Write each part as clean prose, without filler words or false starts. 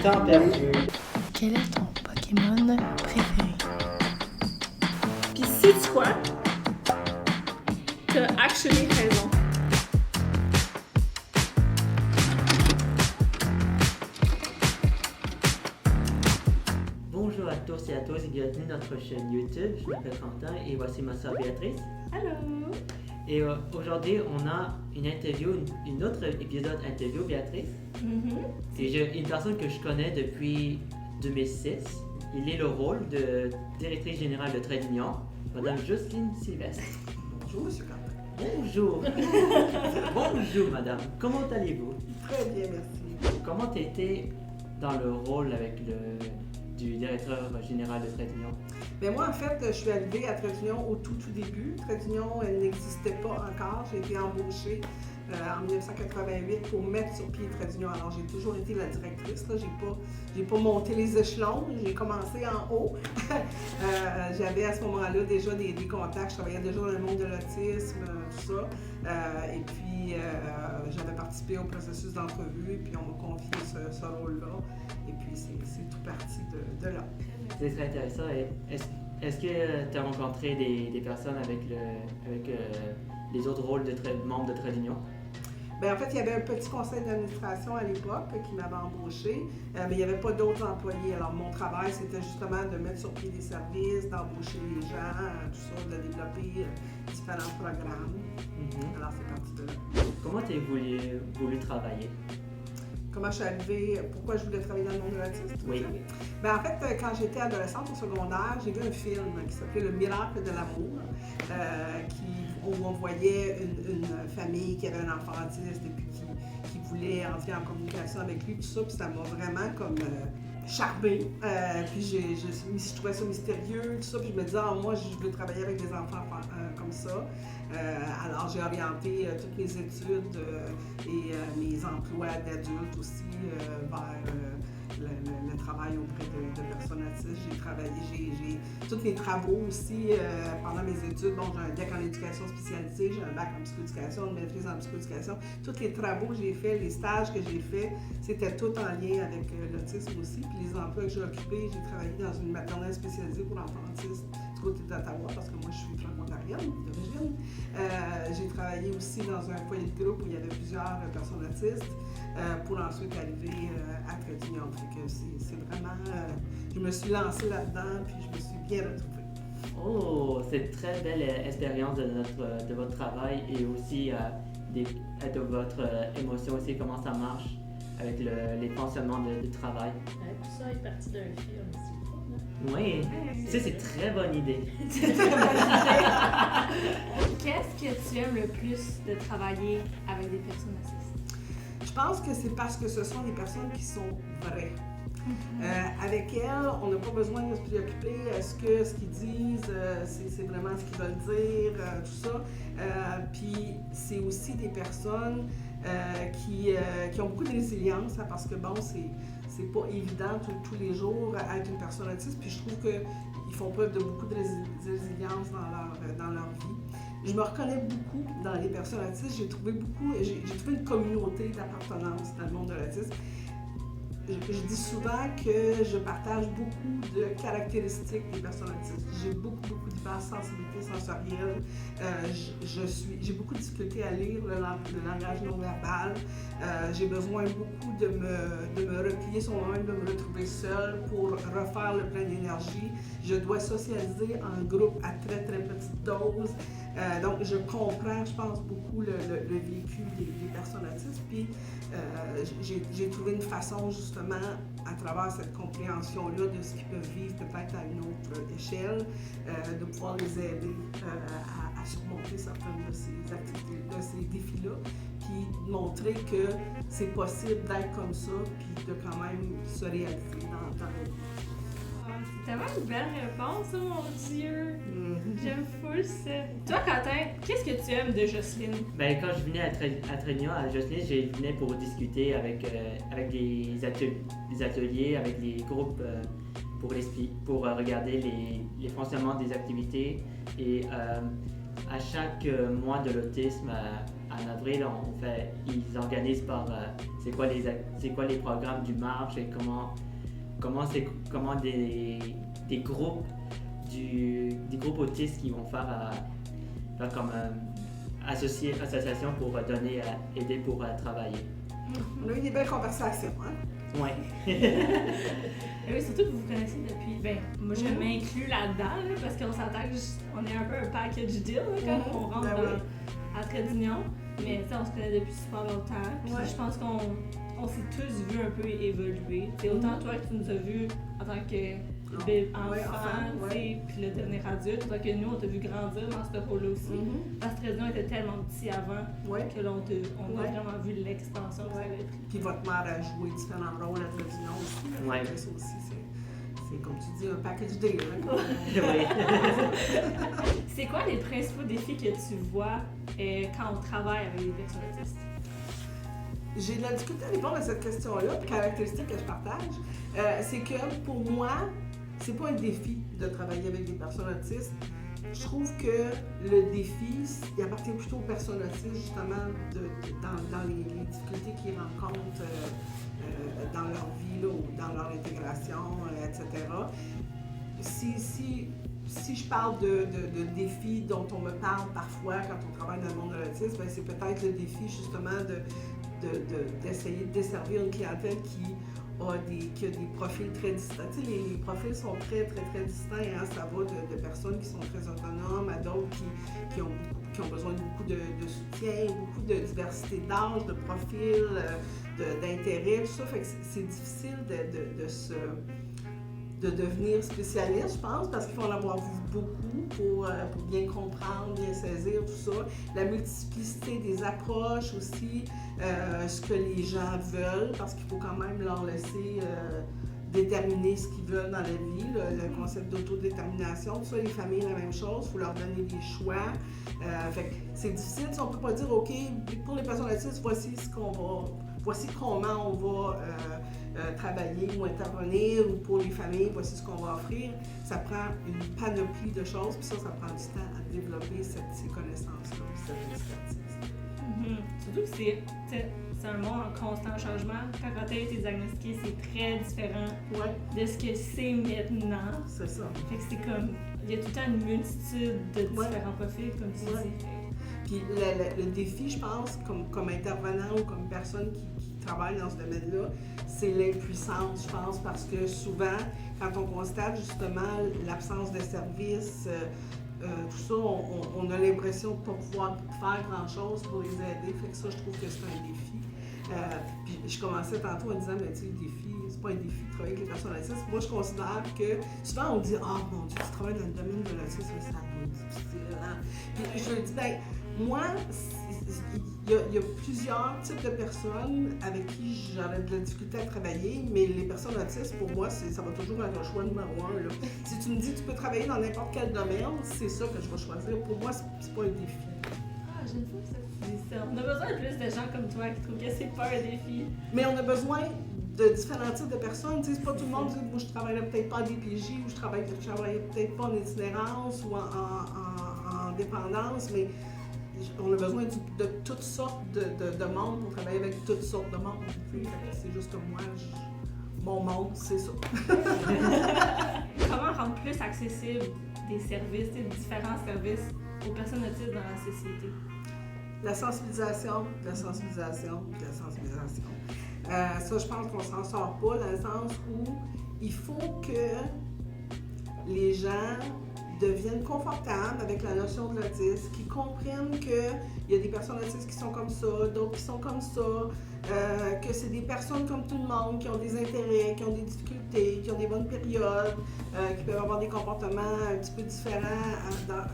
Temps perdu. Quel est ton Pokémon préféré? Puis sais-tu quoi? T'as actually raison. Bonjour à tous et à tous et bienvenue à notre chaîne YouTube. Je m'appelle Quentin et voici ma soeur Béatrice. Allô? Et aujourd'hui, on a une interview, une autre épisode interview Béatrice. Et j'ai une personne que je connais depuis 2006. Il est le rôle de directrice générale de Trait d'Union, Madame Jocelyne Sylvestre. Bonjour, monsieur Quentin. Bonjour. Bonjour, Madame. Comment allez-vous? Très bien, merci. Comment tu étais dans le rôle du directeur général de Trait d'Union? Mais moi, en fait, je suis arrivée à Trait d'Union au tout début. Trait d'Union, elle n'existait pas encore. J'ai été embauchée en 1988 pour mettre sur pied Trait d'Union. Alors, j'ai toujours été la directrice. Là. J'ai pas monté les échelons. J'ai commencé en haut. J'avais à ce moment-là déjà des contacts. Je travaillais déjà dans le monde de l'autisme, tout ça. Et puis, j'avais participé au processus d'entrevue. Et puis, on m'a confié ce rôle-là. Et puis, c'est tout parti de là. C'est très intéressant. Est-ce que tu as rencontré des personnes avec les autres rôles de membres de Trait d'Union? Bien, en fait, il y avait un petit conseil d'administration à l'époque qui m'avait embauchée, mais il n'y avait pas d'autres employés. Alors, mon travail, c'était justement de mettre sur pied des services, d'embaucher les gens, tout ça, de développer différents programmes. Alors, c'est parti de là. Comment tu as voulu travailler? Comment je suis arrivée, pourquoi je voulais travailler dans le monde de l'autisme? Oui. Bien, en fait, quand j'étais adolescente au secondaire, j'ai vu un film qui s'appelait Le Miracle de l'amour, où on voyait une famille qui avait un enfant autiste et puis qui voulait entrer en communication avec lui, tout ça, puis ça m'a vraiment comme charmée. Puis je trouvais ça mystérieux, tout ça, puis je me disais, moi, je veux travailler avec des enfants comme ça. Alors, j'ai orienté toutes mes études et mes emplois d'adultes aussi vers le travail auprès de personnes autistes. J'ai travaillé, tous mes travaux aussi pendant mes études. Bon, j'ai un DEC en éducation spécialisée, j'ai un bac en psychoéducation, une maîtrise en psychoéducation. Tous les travaux que j'ai faits, les stages que j'ai faits, c'était tout en lien avec l'autisme aussi. Puis les emplois que j'ai occupés, j'ai travaillé dans une maternelle spécialisée pour enfants autistes du côté d'Ottawa, parce que moi, je suis franco-ontarienne d'origine. J'ai travaillé aussi dans un foyer de groupe où il y avait plusieurs personnes autistes pour ensuite arriver à Trait d'Union. Fait que c'est vraiment... je me suis lancée là-dedans puis je me suis bien retrouvée. Oh, c'est une très belle expérience de votre travail et aussi de votre émotion aussi, comment ça marche avec les fonctionnements du travail. Tout ça est parti d'un film aussi. Oui, ça c'est une très bonne idée. Qu'est-ce que tu aimes le plus de travailler avec des personnes autistes? Je pense que c'est parce que ce sont des personnes qui sont vraies. Avec elles, on n'a pas besoin de se préoccuper. Est-ce que ce qu'ils disent, c'est vraiment ce qu'ils veulent dire, tout ça. Puis c'est aussi des personnes qui ont beaucoup de résilience, hein, parce que bon, c'est pas évident tous les jours être une personne autiste. Puis je trouve qu'ils font preuve de beaucoup de résilience dans leur vie. Je me reconnais beaucoup dans les personnes autistes. J'ai trouvé une communauté d'appartenance dans le monde de l'autisme. Je dis souvent que je partage beaucoup de caractéristiques des personnes autistes. J'ai beaucoup d'hypersensibilité sensorielle. J'ai beaucoup de difficulté à lire le langage non verbal. J'ai besoin beaucoup de me replier sur moi-même, de me retrouver seule pour refaire le plein d'énergie. Je dois socialiser en groupe à très petite dose. Donc, je comprends, je pense, beaucoup le vécu des personnes autistes. Puis, j'ai trouvé une façon, justement, à travers cette compréhension-là de ce qu'ils peuvent vivre peut-être à une autre échelle, de pouvoir les aider à surmonter certaines de ces activités, de ces défis-là, puis montrer que c'est possible d'être comme ça, puis de quand même se réaliser dans la vie. C'est tellement une belle réponse, oh mon Dieu! J'aime full ça. Toi, Quentin, qu'est-ce que tu aimes de Jocelyne? Ben, quand je venais à Trait d'Union, à Jocelyne, je venais pour discuter avec des ateliers, avec les groupes pour regarder les fonctionnements des activités et à chaque mois de l'autisme, en avril, ils organisent par c'est quoi les programmes du marche et comment des groupes des groupes autistes qui vont faire comme association pour aider pour travailler. On a eu des belles conversations, hein? Oui. Oui, surtout que vous vous connaissez depuis. Ben, moi je m'inclus là-dedans, là, parce qu'on s'entend qu'on est un peu un package deal là, quand on rentre à Trait d'Union. Mais on se connaît depuis super longtemps. Puis je pense qu'on s'est tous vus un peu évoluer. C'est autant toi que tu nous as vus en tant qu'enfant, puis le devenir adulte, autant que nous on t'a vu grandir dans ce rôle-là aussi. Parce que Trait d'Union était tellement petit avant que là on a vraiment vu l'expansion que ça avait pris. Puis votre mère a joué différents rôles à Trait d'Union aussi. Ouais. Ça aussi, c'est comme tu dis, un package deal. C'est quoi les principaux défis que tu vois quand on travaille avec des personnes autistes? J'ai de la difficulté à répondre à cette question-là, puis caractéristique que je partage, c'est que pour moi, c'est pas un défi de travailler avec des personnes autistes. Je trouve que le défi, il appartient plutôt aux personnes autistes, justement, dans les difficultés qu'ils rencontrent dans leur vie, là, ou dans leur intégration, etc. Si je parle de défis dont on me parle parfois quand on travaille dans le monde de l'autisme, c'est peut-être le défi, justement, d'essayer de desservir une clientèle qui a des profils très distincts. Les profils sont très, très, très distincts. Hein? Ça va de personnes qui sont très autonomes à d'autres qui ont besoin de beaucoup de soutien, beaucoup de diversité d'âge, de profils, d'intérêts, tout ça. Fait que c'est difficile de devenir spécialiste, je pense, parce qu'il faut en avoir vu beaucoup pour bien comprendre, bien saisir tout ça. La multiplicité des approches aussi, ce que les gens veulent, parce qu'il faut quand même leur laisser déterminer ce qu'ils veulent dans la vie, le concept d'autodétermination. Tout ça, les familles, la même chose, il faut leur donner des choix. Fait que c'est difficile, on ne peut pas dire, OK, pour les personnes autistes, voici comment on va travailler ou intervenir, ou pour les familles, voici ce qu'on va offrir. Ça prend une panoplie de choses, puis ça prend du temps à développer ces connaissances-là, cette expertise. Surtout que c'est un monde en constant changement. Quand tu as été diagnostiqué, c'est très différent de ce que c'est maintenant. C'est ça. Fait que c'est comme, il y a tout le temps une multitude de différents profils, comme tu dis. Puis le défi, je pense, comme intervenant ou comme personne qui travaille dans ce domaine-là, c'est l'impuissance, je pense, parce que souvent, quand on constate justement l'absence de service, tout ça, on a l'impression de ne pas pouvoir faire grand-chose pour les aider. Fait que ça, je trouve que c'est un défi. Puis je commençais tantôt en disant, mais tu sais, le défi, c'est pas un défi de travailler avec les personnes autistes. Moi, je considère que souvent, on dit, mon Dieu, tu travailles dans le domaine de l'autisme, ça doit être difficile. Hein? Puis je dis, moi, il y a plusieurs types de personnes avec qui j'aurais de la difficulté à travailler, mais les personnes autistes, pour moi, ça va toujours être un choix numéro un. Là. Si tu me dis que tu peux travailler dans n'importe quel domaine, c'est ça que je vais choisir. Pour moi, c'est pas un défi. J'aime ça que ça dit ça. On a besoin de plus de gens comme toi qui trouvent que c'est pas un défi. Mais on a besoin de différents types de personnes. Tu sais, c'est pas tout le monde qui dit moi je travaillerais peut-être pas en DPJ ou je travaillerais peut-être pas en itinérance ou en dépendance, mais on a besoin de toutes sortes de monde pour travailler avec toutes sortes de monde. C'est juste que moi, mon monde, c'est ça. Comment rendre plus accessible des services, des différents services aux personnes autistes dans la société? La sensibilisation. Ça, je pense qu'on s'en sort pas dans le sens où il faut que les gens deviennent confortables avec la notion de l'autisme, qu'ils comprennent qu'il y a des personnes autistes qui sont comme ça, d'autres qui sont comme ça, que c'est des personnes comme tout le monde, qui ont des intérêts, qui ont des difficultés, qui ont des bonnes périodes, qui peuvent avoir des comportements un petit peu différents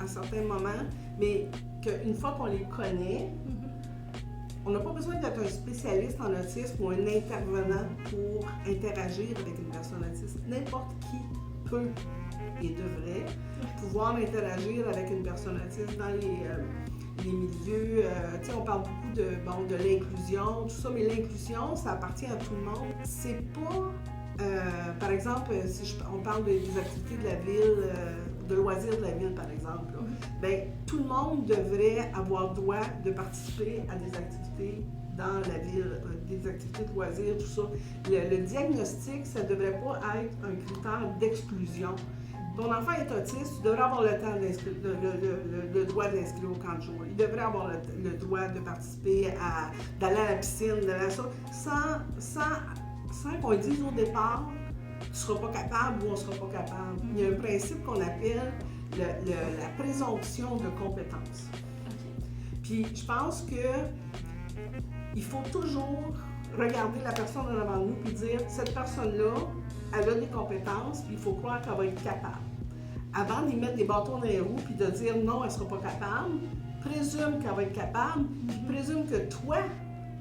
à certains moments, mais qu'une fois qu'on les connaît, on n'a pas besoin d'être un spécialiste en autisme ou un intervenant pour interagir avec une personne autiste. N'importe qui peut et devrait pouvoir interagir avec une personne autiste dans les milieux. On parle beaucoup de l'inclusion, tout ça, mais l'inclusion, ça appartient à tout le monde. C'est pas, par exemple, si on parle des activités de la ville de loisirs de la ville, par exemple, bien, tout le monde devrait avoir droit de participer à des activités dans la ville, des activités de loisirs, tout ça. Le diagnostic, ça ne devrait pas être un critère d'exclusion. Ton enfant est autiste, tu devrais avoir le temps le droit d'inscrire au camp de jour. Il devrait avoir le droit de participer d'aller à la piscine, d'aller à ça, sans qu'on dise au départ, tu ne seras pas capable ou on ne sera pas capable. Il y a un principe qu'on appelle la présomption de compétence. Puis je pense que il faut toujours regarder la personne en avant de nous et dire, cette personne-là, elle a des compétences, puis il faut croire qu'elle va être capable. Avant d'y mettre des bâtons dans les roues puis de dire non, elle ne sera pas capable, présume qu'elle va être capable, puis présume que toi,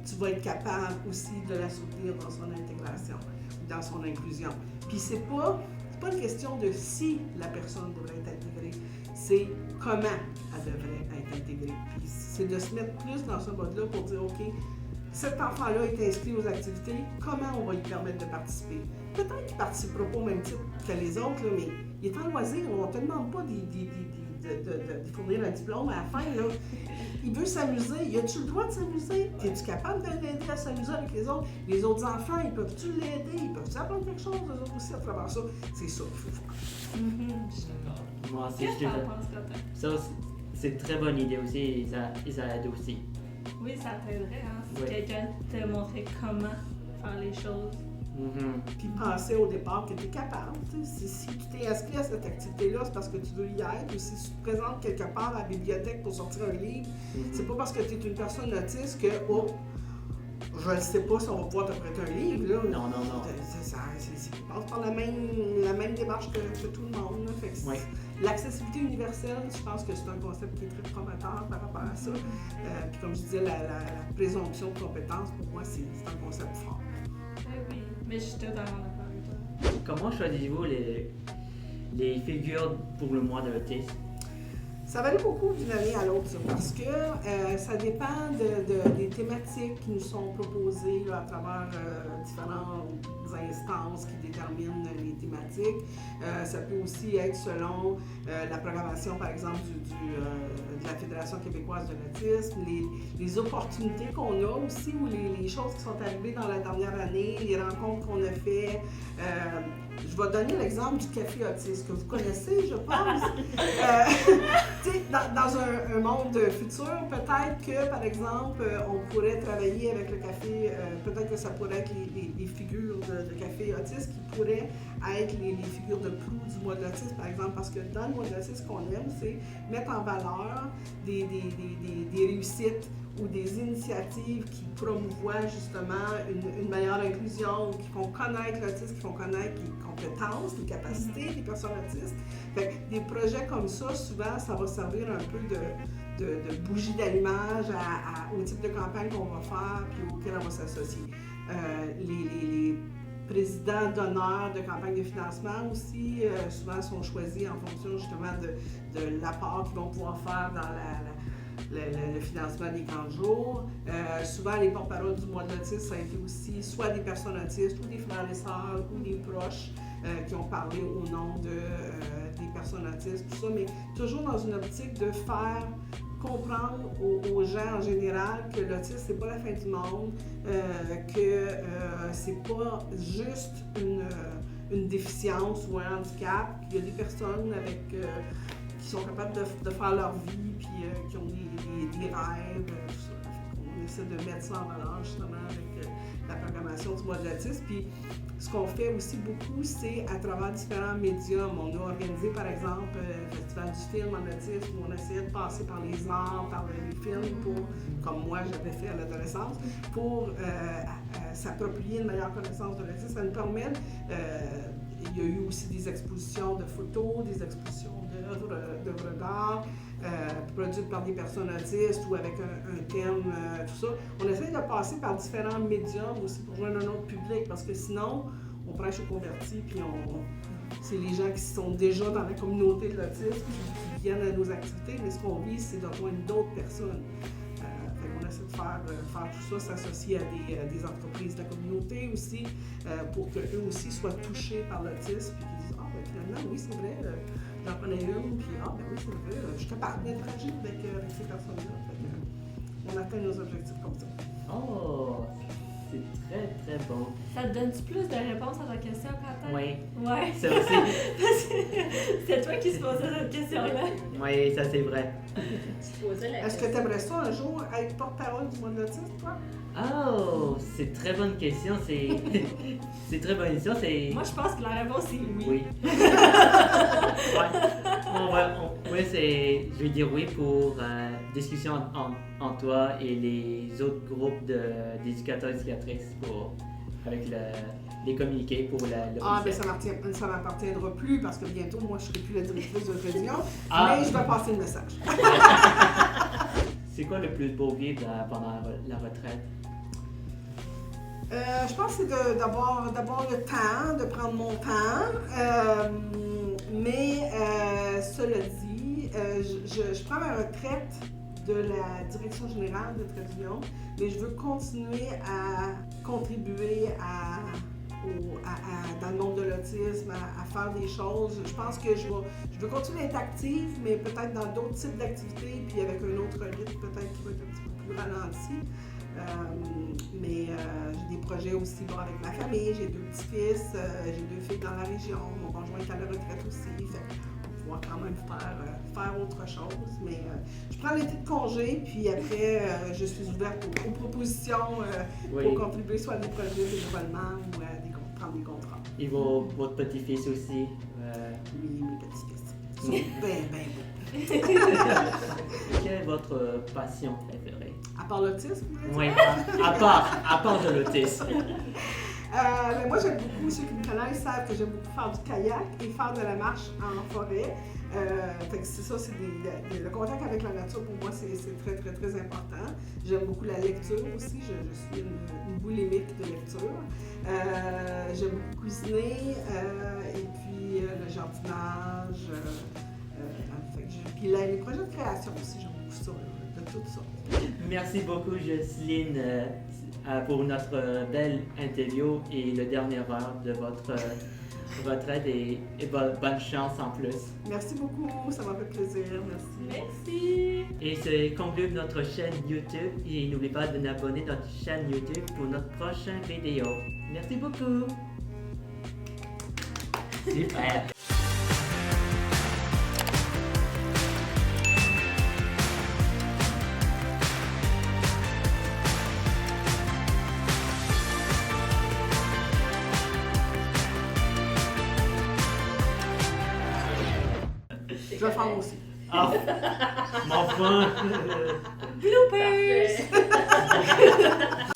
tu vas être capable aussi de la soutenir dans son intégration ou dans son inclusion. Puis c'est pas une question de si la personne devrait être intégrée, c'est comment elle devrait être intégrée. Puis c'est de se mettre plus dans ce mode-là pour dire, OK, cet enfant-là est inscrit aux activités, comment on va lui permettre de participer? Peut-être qu'il ne participera pas au même titre que les autres, là, mais il est en loisir, on ne te demande pas de fournir un diplôme à la fin. Là. Il veut s'amuser, as-tu le droit de s'amuser? Es-tu capable de l'aider à s'amuser avec les autres? Les autres enfants, ils peuvent-tu l'aider? Ils peuvent-tu apprendre quelque chose, eux autres aussi, à travers ça? C'est ça qu'il faut faire. Je suis d'accord. Moi aussi, Qu'est-ce que t'en penses, Quentin? Ça, c'est une très bonne idée aussi, ça aide aussi. Oui, ça t'aiderait, hein, si Oui. quelqu'un te montrait comment faire les choses. Puis penser au départ que tu es capable. Si tu t'es inscrit à cette activité-là, c'est parce que tu veux y être. Ou si tu te présentes quelque part à la bibliothèque pour sortir un livre, c'est pas parce que tu es une personne autiste que, oh, je ne sais pas si on va pouvoir te prêter un livre. Là. Non. Tu passes par la même démarche que tout le monde. Là. Fait que Oui. L'accessibilité universelle, je pense que c'est un concept qui est très prometteur par rapport à ça. Puis comme je disais, la présomption de compétence, pour moi, c'est un concept fort. Oui, mais je suis totalement d'accord avec toi. Comment choisissez-vous les figures pour le mois de l'autisme? Ça varie beaucoup d'une année à l'autre, ça, parce que ça dépend des thématiques qui nous sont proposées là, à travers différentes instances qui déterminent les thématiques. Ça peut aussi être selon la programmation, par exemple, de la Fédération québécoise de l'autisme, les opportunités qu'on a aussi, ou les choses qui sont arrivées dans la dernière année, les rencontres qu'on a faites. Je vais donner l'exemple du café autiste, que vous connaissez, je pense. Dans un monde futur, peut-être que, par exemple, on pourrait travailler avec le café, peut-être que ça pourrait être les figures de café autiste qui pourraient être les figures de proue du mois de l'autisme, par exemple, parce que dans le mois de l'autisme, ce qu'on aime, c'est mettre en valeur des réussites ou des initiatives qui promouvoient justement une meilleure inclusion, qui font connaître l'autisme, qui font connaître les compétences, les capacités des personnes autistes. Fait que des projets comme ça, souvent, ça va servir un peu de bougie d'allumage au type de campagne qu'on va faire puis auquel on va s'associer. Les présidents d'honneur de campagne de financement aussi, souvent sont choisis en fonction justement de l'apport qu'ils vont pouvoir faire dans le financement des camps de jour. Souvent, les porte-paroles du mois de l'autisme, ça a été aussi soit des personnes autistes ou des frères et sœurs ou des proches qui ont parlé au nom des personnes autistes, tout ça, mais toujours dans une optique de faire comprendre aux gens en général que l'autisme, c'est pas la fin du monde, que c'est pas juste une déficience ou un handicap, qu'il y a des personnes qui sont capables de faire leur vie, puis qui ont des rêves, tout ça. On essaie de mettre ça en valeur justement avec la programmation du mois de l'autisme. Puis ce qu'on fait aussi beaucoup, c'est à travers différents médiums. On a organisé par exemple le Festival du film en autisme où on essayait de passer par les arts, par les films, comme moi j'avais fait à l'adolescence, pour s'approprier une meilleure connaissance de l'autisme. Ça nous permet, il y a eu aussi des expositions de photos, des expositions d'œuvres d'art, produites par des personnes autistes ou avec un thème, tout ça. On essaie de passer par différents médiums aussi pour joindre un autre public, parce que sinon, on prêche aux convertis, puis c'est les gens qui sont déjà dans la communauté de l'autisme qui viennent à nos activités, mais ce qu'on vise, c'est de rejoindre d'autres personnes. On essaie de faire tout ça, s'associer à des entreprises de la communauté aussi, pour qu'eux aussi soient touchés par l'autisme, puis qu'ils disent « Ah, ben finalement, oui, c'est vrai, j'en prenais une, puis ben oui, c'est vrai, je suis capable d'interagir avec ces personnes-là. On atteint nos objectifs comme ça. Oh, c'est très très bon. Ça te donne-tu plus de réponses à ta question, Quentin? Oui, Ouais. ça aussi. Parce que c'est toi qui se posais cette question-là. Oui, ça c'est vrai. Tu te posais la Est-ce que question. tu aimerais ça un jour être porte-parole du monde autisme, toi? Oh, c'est une très bonne question. C'est c'est une très bonne question. C'est Moi, je pense que la réponse est oui. oui. Ouais, je vais dire oui pour discussion entre toi et les autres groupes d'éducateurs et éducatrices avec les communiqués pour le Ah, ben officiel. ça m'appartiendra plus parce que bientôt, moi, je ne serai plus la directrice de réunion, Ah. mais je vais passer le message. C'est quoi le plus beau vivre pendant la retraite? Je pense que c'est d'avoir le temps, de prendre mon temps. Mais cela dit, je prends ma retraite de la direction générale de Trait d'Union, mais je veux continuer à contribuer dans le monde de l'autisme, à faire des choses. Je pense que je veux continuer à être active, mais peut-être dans d'autres types d'activités, puis avec un autre rythme peut-être qui va être un petit peu plus ralenti. Mais j'ai des projets aussi avec ma famille, j'ai 2 petits-fils, j'ai 2 filles dans la région, mon conjoint est à la retraite aussi, fait on va pouvoir quand même faire autre chose. Mais je prends l'été de congé, puis après je suis ouverte aux propositions Oui. pour contribuer soit à des projets de développement ou à prendre des contrats. Et votre petit-fils aussi. Oui, mes petits-fils. Ils sont bien beaux. Quelle est votre passion préférée? À part l'autisme, vous voulez dire? Oui, à part de l'autisme. Mais moi, j'aime beaucoup, ceux qui me connaissent savent que j'aime beaucoup faire du kayak et faire de la marche en forêt. Fait que c'est ça, le contact avec la nature, pour moi, c'est très, très, très important. J'aime beaucoup la lecture aussi, je suis une boulimique de lecture. J'aime beaucoup cuisiner et puis le jardinage. Puis les projets de création aussi, j'aime beaucoup ça, de tout ça. Merci beaucoup, Jocelyne, pour notre belle interview et la dernière heure de votre retraite et bonne chance en plus. Merci beaucoup, ça m'a fait plaisir, merci. Merci. Et c'est conclut notre chaîne YouTube et n'oubliez pas de vous abonner à notre chaîne YouTube pour notre prochaine vidéo. Merci beaucoup. Super. Je vais faire aussi. Ah, mon fin. Bloopers. Parfait.